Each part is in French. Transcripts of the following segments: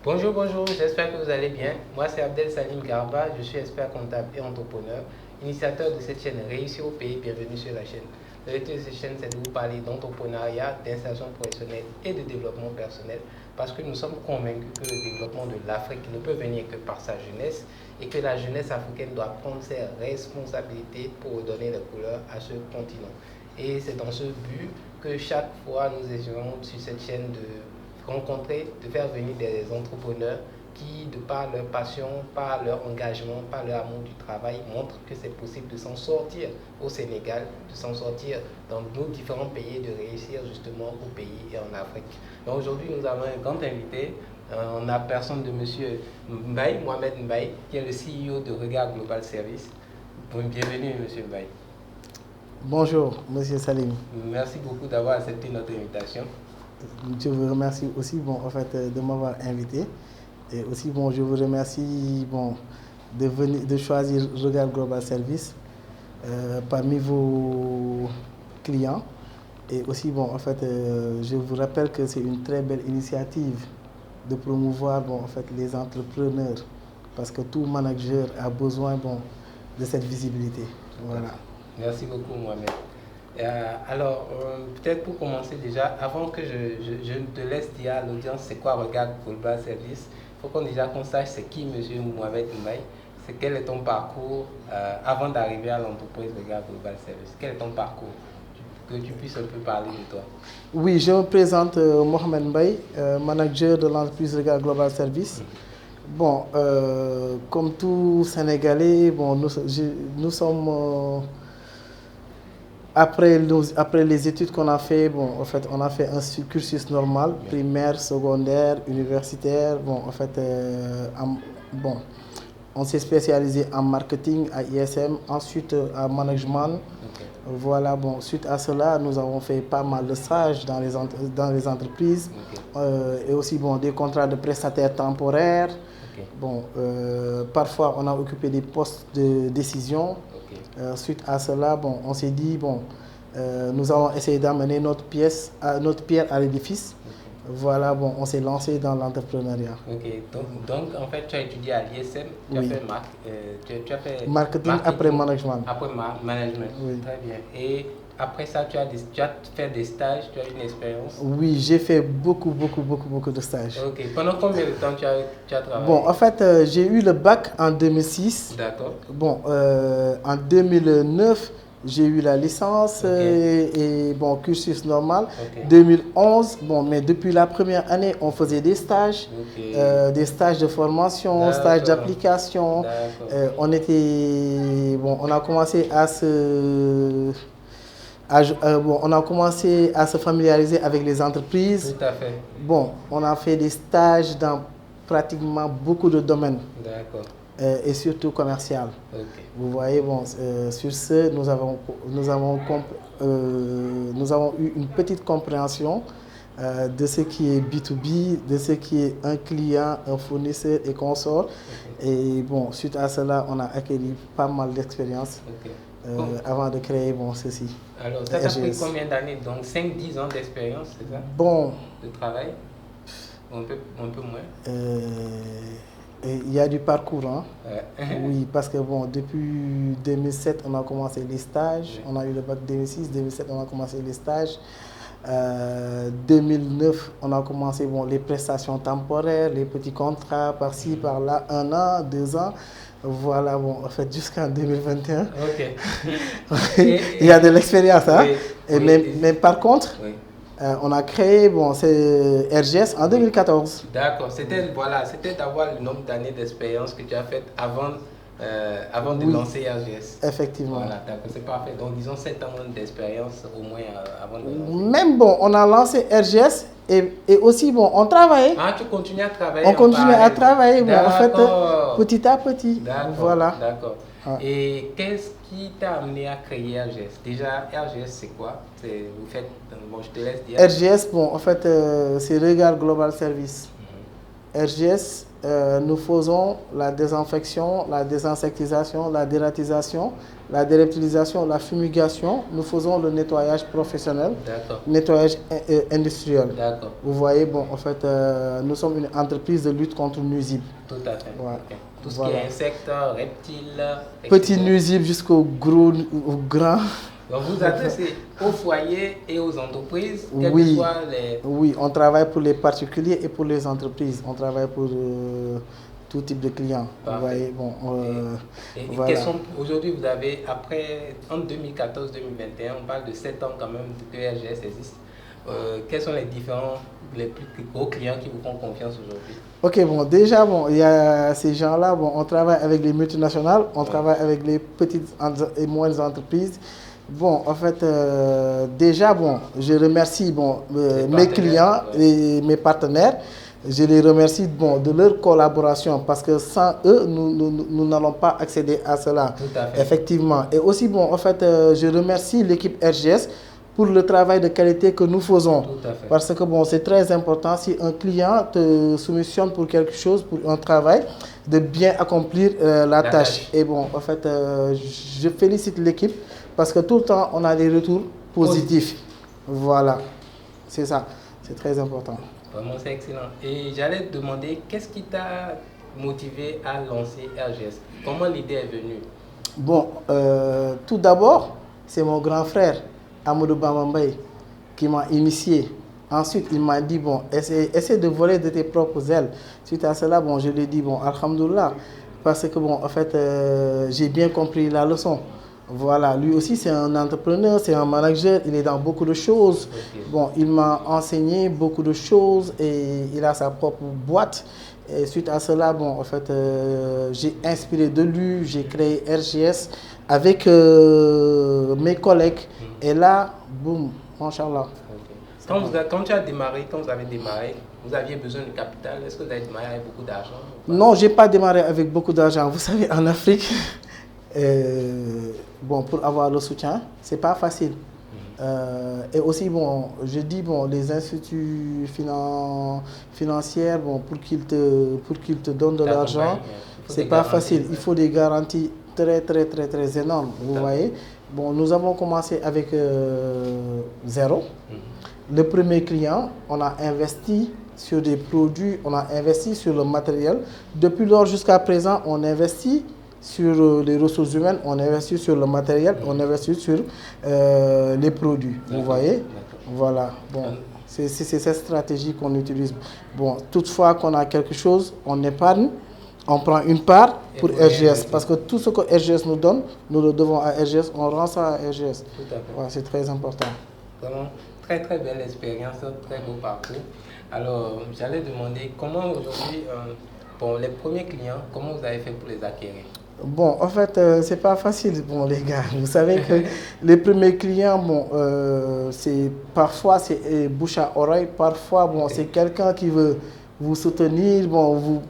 Bonjour, bonjour, j'espère que vous allez bien. Moi, c'est Abdel Salim Garba, je suis expert comptable et entrepreneur, initiateur de cette chaîne Réussir au pays. Bienvenue sur la chaîne. Le but de cette chaîne, c'est de vous parler d'entrepreneuriat, d'insertion professionnelle et de développement personnel parce que nous sommes convaincus que le développement de l'Afrique ne peut venir que par sa jeunesse et que la jeunesse africaine doit prendre ses responsabilités pour redonner la couleur à ce continent. Et c'est dans ce but que chaque fois nous essayons sur cette chaîne de rencontrer, de faire venir des entrepreneurs qui, de par leur passion, par leur engagement, par leur amour du travail, montrent que c'est possible de s'en sortir au Sénégal, de s'en sortir dans nos différents pays, de réussir justement au pays et en Afrique. Donc aujourd'hui, nous avons un grand invité, on a personne de Monsieur Mbaye, Mohamed Mbaye, qui est le CEO de Regard Global Service. Bienvenue, Monsieur Mbaye. Bonjour, Monsieur Salim. Merci beaucoup d'avoir accepté notre invitation. Je vous remercie aussi de m'avoir invité. Et aussi, je vous remercie de choisir Regard Global Service parmi vos clients. Et aussi, je vous rappelle que c'est une très belle initiative de promouvoir les entrepreneurs parce que tout manager a besoin de cette visibilité. Voilà. Merci beaucoup, Mohamed. Alors, peut-être pour commencer déjà, avant que je ne te laisse dire à l'audience c'est quoi Regard Global Service, il faut qu'on sache c'est qui Monsieur Mohamed Mbaye, quel est ton parcours avant d'arriver à l'entreprise Regard Global Service. Quel est ton parcours? Que tu puisses un peu parler de toi. Oui, je me présente Mohamed Mbaye, manager de l'entreprise Regard Global Service. Bon, comme tout Sénégalais, nous sommes... Après les études qu'on a fait, on a fait un cursus normal, primaire, secondaire, universitaire. On s'est spécialisé en marketing à ISM, ensuite en management. Voilà, suite à cela, nous avons fait pas mal de stages dans les entreprises et aussi des contrats de prestataires temporaires. Parfois, on a occupé des postes de décision. Suite à cela, on s'est dit, nous allons essayer d'amener notre pierre à l'édifice. Voilà, on s'est lancé dans l'entrepreneuriat. Donc, en fait, tu as étudié à l'ISM, tu as fait marketing après management. Après management, oui. Très bien. Et après ça, tu as fait des stages, tu as une expérience? Oui, j'ai fait beaucoup de stages. Ok. Pendant combien de temps tu as travaillé? En fait, j'ai eu le bac en 2006. D'accord. En 2009, j'ai eu la licence et cursus normal. 2011, mais depuis la première année, on faisait des stages de formation, stages d'application. On a commencé on a commencé à se familiariser avec les entreprises. Tout à fait. On a fait des stages dans pratiquement beaucoup de domaines. D'accord. Et surtout commercial. Vous voyez, sur ce, nous avons eu une petite compréhension de ce qui est B2B, de ce qui est un client, un fournisseur et consorts. Et suite à cela, on a acquis pas mal d'expérience avant de créer ceci. Alors, ça t'a pris combien d'années? Donc 5-10 ans d'expérience, c'est ça? De travail? Un peu moins? Il y a du parcours, hein? Oui, parce que depuis 2007, on a commencé les stages. On a eu le bac 2006, 2007, on a commencé les stages. 2009, on a commencé les prestations temporaires, les petits contrats par-ci, par-là, 1 an, 2 ans. Voilà, en fait, jusqu'en 2021. Il y a de l'expérience, hein? Mais par contre, on a créé RGS en 2014. D'accord, c'était d'avoir le nombre d'années d'expérience que tu as fait avant de lancer RGS. Effectivement. Voilà, d'accord, c'est parfait. Donc disons 7 ans d'expérience au moins avant de lancer. Même on a lancé RGS et aussi on travaillait. Ah, tu continues à travailler? On continue à travailler, en fait, petit à petit. Voilà. D'accord. Et qu'est-ce qui t'a amené à créer RGS? Déjà, RGS, c'est quoi? Vous faites, je te laisse dire. RGS, en fait, c'est Regard Global Service. RGS, nous faisons la désinfection, la désinsectisation, la dératisation, la déreptilisation, la fumigation. Nous faisons le nettoyage professionnel, nettoyage industriel. Vous voyez, bon, en fait, nous sommes une entreprise de lutte contre le nuisible. Tout à fait. Ouais. Okay. Tout ce qui est insectes, reptiles, petits nuisibles jusqu'aux gros, aux grands. Donc vous adressez aux foyers et aux entreprises, quels que soient les... Oui, on travaille pour les particuliers et pour les entreprises. On travaille pour tout type de clients. Vous voyez, bon, voilà. Aujourd'hui, vous avez, après, en 2014-2021, on parle de 7 ans quand même que RGS existe. Quels sont les différents, les plus gros clients qui vous font confiance aujourd'hui? Ok, bon, déjà, bon, il y a ces gens-là, bon, on travaille avec les multinationales, on travaille avec les petites et moyennes entreprises. Bon, en fait, déjà, bon, je remercie bon, mes clients et mes partenaires. Je les remercie bon, de leur collaboration parce que sans eux, nous n'allons pas accéder à cela. Tout à fait. Effectivement. Et aussi, bon, en fait, je remercie l'équipe RGS pour le travail de qualité que nous faisons. Tout à fait. Parce que bon, c'est très important si un client te soumissionne pour quelque chose, pour un travail, de bien accomplir la tâche. Et bon, en fait, je félicite l'équipe parce que tout le temps, on a des retours positifs. Voilà, c'est ça, c'est très important. Vraiment, c'est excellent. Et j'allais te demander, qu'est-ce qui t'a motivé à lancer RGS? Comment l'idée est venue? Bon, tout d'abord, c'est mon grand frère, Amadou Bamambaye, qui m'a initié. Ensuite, il m'a dit, bon, essaie de voler de tes propres ailes. Suite à cela, bon, je lui ai dit, bon, alhamdoulilah, parce que, bon, en fait, j'ai bien compris la leçon. Voilà, lui aussi, c'est un entrepreneur, c'est un manager, il est dans beaucoup de choses. Bon, il m'a enseigné beaucoup de choses et il a sa propre boîte. Et suite à cela, bon, en fait, j'ai inspiré de lui, j'ai créé RGS avec mes collègues. Et là, boum, Inch'Allah. Quand vous avez démarré, vous aviez besoin de capital. Est-ce que vous avez démarré avec beaucoup d'argent? Non, je n'ai pas démarré avec beaucoup d'argent. Vous savez, en Afrique, bon, pour avoir le soutien, ce n'est pas facile. Et aussi, bon, je dis, bon, les instituts financiers, bon, pour qu'ils te donnent de l'argent, ce n'est pas facile. Il faut des garanties très énormes, vous voyez. Bon, nous avons commencé avec zéro. Le premier client, on a investi sur des produits, on a investi sur le matériel. Depuis lors jusqu'à présent, on investit sur les ressources humaines, on investit sur le matériel, on investit sur les produits. Vous voyez? Voilà. Bon, c'est cette stratégie qu'on utilise. Bon, toutefois qu'on a quelque chose, on épargne, on prend une part pour RGS. Parce que tout ce que RGS nous donne, nous le devons à RGS, on rend ça à RGS. Tout à fait. Ouais, c'est très important. Vraiment, très belle expérience, très beau parcours. Alors, j'allais demander comment aujourd'hui, pour les premiers clients, comment vous avez fait pour les acquérir? Bon, en fait, c'est pas facile, bon, les gars. Vous savez que les premiers clients, bon, parfois c'est bouche à oreille, parfois, bon, c'est quelqu'un qui veut vous soutenir, bon,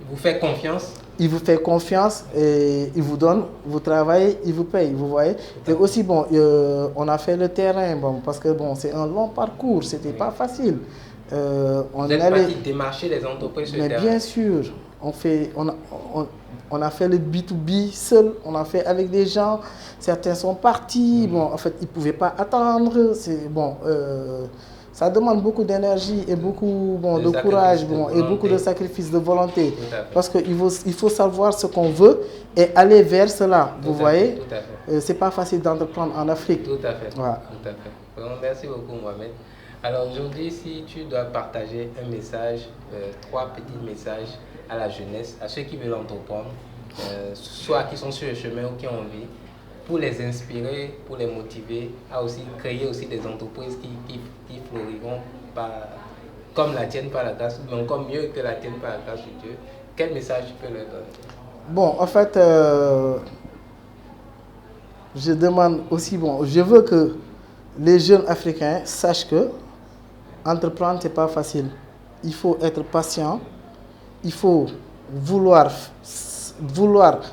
il vous fait confiance. Il vous fait confiance et il vous donne, vous travaillez, il vous paye, vous voyez. Et aussi, bon, on a fait le terrain, bon, parce que bon, c'est un long parcours, c'était pas facile. Vous êtes parti démarcher les entreprises sur le terrain. Bien sûr, on a fait le B2B seul, on a fait avec des gens, certains sont partis, bon, en fait, ils ne pouvaient pas attendre, bon, ça demande beaucoup d'énergie et beaucoup de courage et beaucoup de sacrifices, de volonté. Parce qu'il faut savoir ce qu'on veut et aller vers cela, vous voyez. Ce n'est pas facile d'entreprendre en Afrique. Tout à fait. Voilà. Tout à fait. Bon, merci beaucoup, Mohamed. Alors aujourd'hui, si tu dois partager un message, 3 petits messages à la jeunesse, à ceux qui veulent entreprendre, soit qui sont sur le chemin ou qui ont envie, pour les inspirer, pour les motiver à aussi créer aussi des entreprises qui fleuriront comme la tienne par la grâce, ou encore mieux que la tienne par la grâce de Dieu. Quel message tu peux leur donner? Bon, en fait, je demande aussi, bon, je veux que les jeunes Africains sachent que entreprendre, ce n'est pas facile. Il faut être patient, il faut vouloir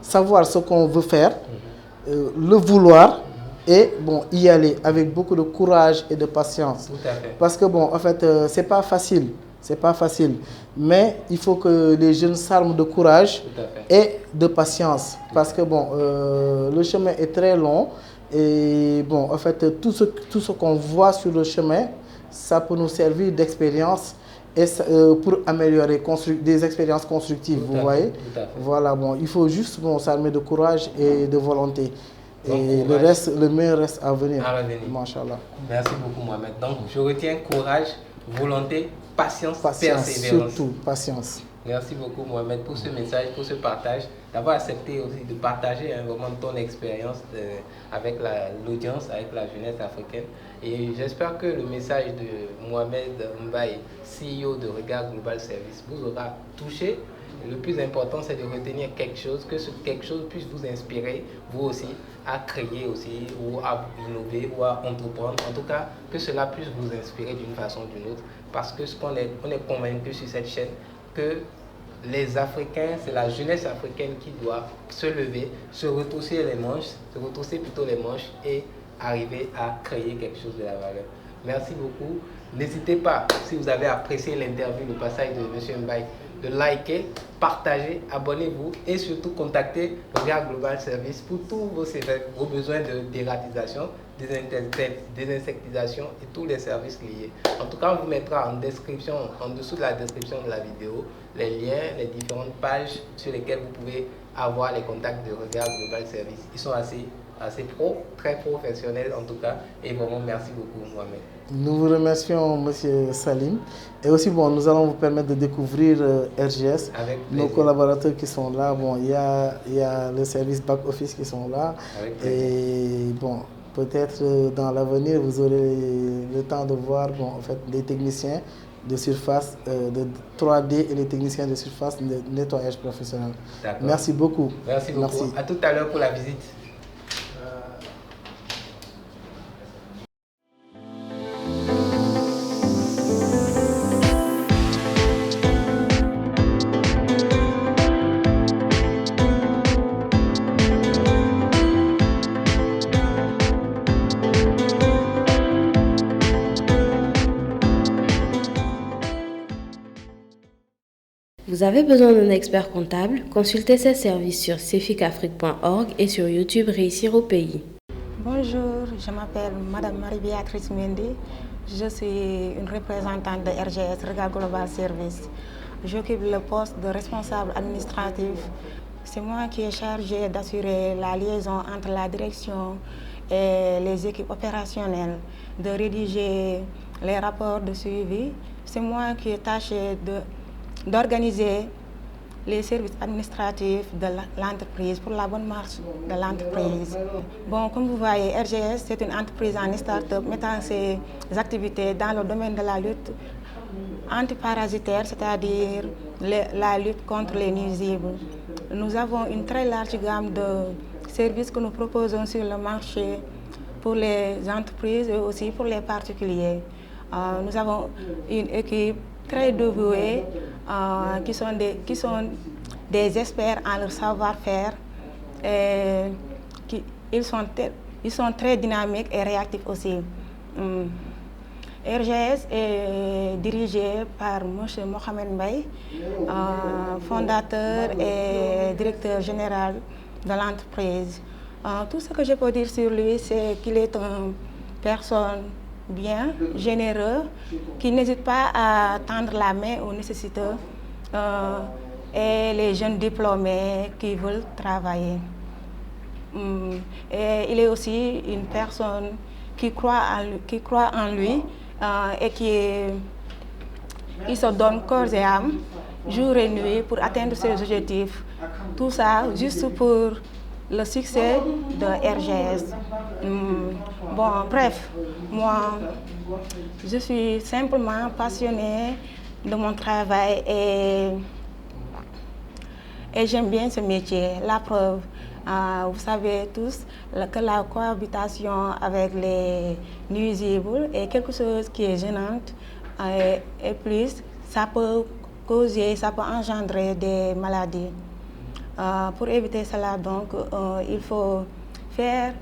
savoir ce qu'on veut faire, le vouloir et bon, y aller avec beaucoup de courage et de patience. Tout à fait. Parce que bon, en fait, c'est pas facile. c'est pas facile. Mais il faut que les jeunes s'arment de courage et de patience. Parce que bon, le chemin est très long. Et bon, en fait, tout ce qu'on voit sur le chemin, ça peut nous servir d'expérience et pour améliorer des expériences constructives, vous voyez. Voilà, bon, il faut juste s'armer de courage et de volonté. Donc, et le meilleur reste à venir. Machallah. Merci beaucoup, Mohamed. Donc, je retiens courage, volonté, patience, persévérance. Surtout, patience. Merci beaucoup, Mohamed, pour ce message, pour ce partage, d'avoir accepté aussi de partager vraiment ton expérience avec l'audience, avec la jeunesse africaine. Et j'espère que le message de Mohamed Mbaye, CEO de Regard Global Service, vous aura touché. Le plus important, c'est de retenir quelque chose, que ce quelque chose puisse vous inspirer, vous aussi, à créer aussi, ou à innover, ou à entreprendre. En tout cas, que cela puisse vous inspirer d'une façon ou d'une autre. Parce que on est convaincu sur cette chaîne que les Africains, c'est la jeunesse africaine qui doit se lever, se retrousser les manches et arriver à créer quelque chose de la valeur. Merci beaucoup. N'hésitez pas, si vous avez apprécié l'interview, le passage de M. Mbaye, de liker, partager, abonnez-vous et surtout contactez Regard Global Service pour tous vos besoins de dératisation, désinsectisation et tous les services liés. En tout cas, on vous mettra en description, en dessous de la description de la vidéo, les liens, les différentes pages sur lesquelles vous pouvez avoir les contacts de Regard Global Service. Ils sont assez très professionnels en tout cas. Et vraiment, merci beaucoup, Mohamed. Nous vous remercions, M. Salim. Et aussi, bon, nous allons vous permettre de découvrir RGS. Avec nos collaborateurs qui sont là. Bon, il y a le service back-office qui sont là. Et bon, peut-être dans l'avenir, vous aurez le temps de voir en fait, les techniciens de surface, de 3D et les techniciens de surface de nettoyage professionnel. Merci beaucoup. Merci beaucoup. Merci. À tout à l'heure pour la visite. Vous avez besoin d'un expert comptable? Consultez ses services sur ceficafrique.org et sur YouTube Réussir au pays. Bonjour, je m'appelle Madame Marie-Béatrice Mendy. Je suis une représentante de RGS, Regard Global Service. J'occupe le poste de responsable administratif. C'est moi qui est chargé d'assurer la liaison entre la direction et les équipes opérationnelles, de rédiger les rapports de suivi. C'est moi qui est tâché d'organiser les services administratifs de l'entreprise pour la bonne marche de l'entreprise. Bon, comme vous voyez, RGS, c'est une entreprise en start-up mettant ses activités dans le domaine de la lutte antiparasitaire, c'est-à-dire la lutte contre les nuisibles. Nous avons une très large gamme de services que nous proposons sur le marché pour les entreprises et aussi pour les particuliers. Nous avons une équipe très dévoués, qui sont des experts en leur savoir-faire. Ils sont très dynamiques et réactifs aussi. RGS est dirigé par M. Mohamed Mbaye, fondateur et directeur général de l'entreprise. Tout ce que je peux dire sur lui, c'est qu'il est une personne bien, généreux, qui n'hésite pas à tendre la main aux nécessiteux et les jeunes diplômés qui veulent travailler. Et il est aussi une personne qui croit en lui et qui se donne corps et âme, jour et nuit, pour atteindre ses objectifs. Tout ça juste pour le succès de RGS. Bon, bref, moi, je suis simplement passionnée de mon travail et j'aime bien ce métier. La preuve, vous savez tous que la cohabitation avec les nuisibles est quelque chose qui est gênante et plus, ça peut engendrer des maladies. Pour éviter cela, donc, il faut faire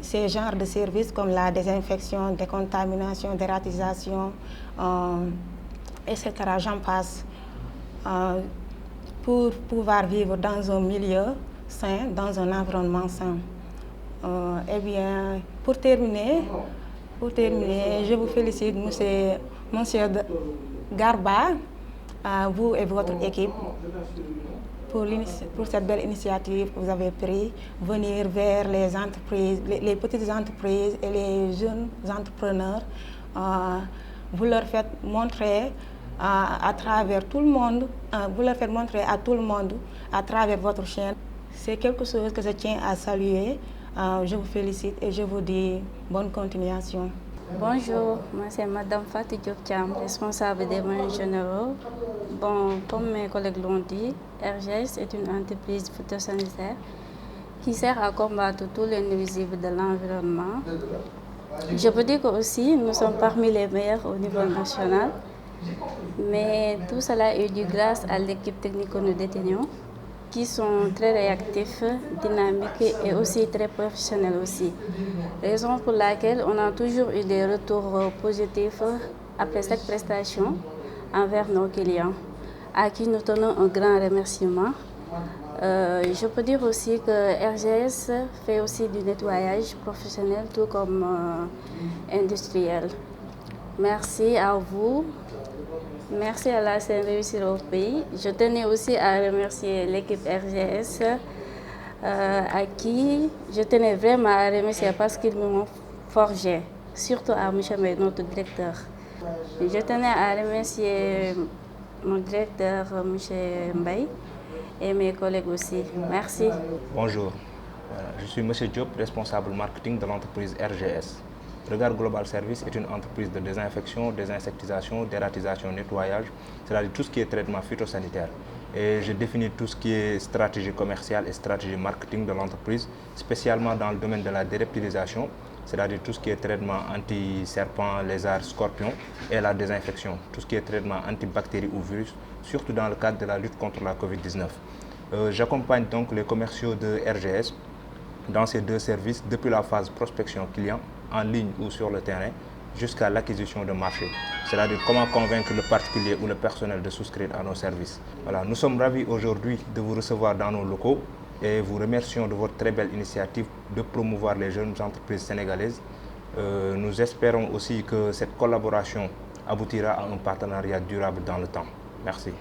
ces genres de services comme la désinfection, décontamination, dératisation, etc. J'en passe. Pour pouvoir vivre dans un milieu sain, dans un environnement sain. Eh bien, pour terminer, je vous félicite, monsieur Garba, vous et votre équipe, pour cette belle initiative que vous avez prise, venir vers les entreprises, les petites entreprises et les jeunes entrepreneurs. Vous leur faites montrer à travers tout le monde, vous leur faites montrer à tout le monde à travers votre chaîne. C'est quelque chose que je tiens à saluer. Je vous félicite et je vous dis bonne continuation. Bonjour, moi c'est Madame Fatou Diop-Thiam, responsable des moyens généraux. Bon, comme mes collègues l'ont dit, RGS est une entreprise phytosanitaire qui sert à combattre tous les nuisibles de l'environnement. Je peux dire qu'aussi, nous sommes parmi les meilleurs au niveau national. Mais tout cela est dû grâce à l'équipe technique que nous détenons, qui sont très réactifs, dynamiques et aussi très professionnels aussi. Raison pour laquelle on a toujours eu des retours positifs après chaque prestation envers nos clients, à qui nous tenons un grand remerciement. Je peux dire aussi que RGS fait aussi du nettoyage professionnel, tout comme industriel. Merci à vous. Merci à la scène Réussir au pays. Je tenais aussi à remercier l'équipe RGS, à qui je tenais vraiment à remercier parce qu'ils m'ont forgé, surtout à M. Mbaye, notre directeur. Je tenais à remercier mon directeur, M. Mbaye, et mes collègues aussi. Merci. Bonjour, je suis M. Diop, responsable marketing de l'entreprise RGS. Regard Global Service est une entreprise de désinfection, désinsectisation, dératisation, nettoyage, c'est-à-dire tout ce qui est traitement phytosanitaire. Et je définis tout ce qui est stratégie commerciale et stratégie marketing de l'entreprise, spécialement dans le domaine de la déreptilisation, c'est-à-dire tout ce qui est traitement anti-serpents, lézards, scorpions, et la désinfection, tout ce qui est traitement anti-bactéries ou virus, surtout dans le cadre de la lutte contre la COVID-19. J'accompagne donc les commerciaux de RGS dans ces deux services depuis la phase prospection client, en ligne ou sur le terrain, jusqu'à l'acquisition de marché. C'est-à-dire comment convaincre le particulier ou le personnel de souscrire à nos services. Voilà, nous sommes ravis aujourd'hui de vous recevoir dans nos locaux et vous remercions de votre très belle initiative de promouvoir les jeunes entreprises sénégalaises. Nous espérons aussi que cette collaboration aboutira à un partenariat durable dans le temps. Merci.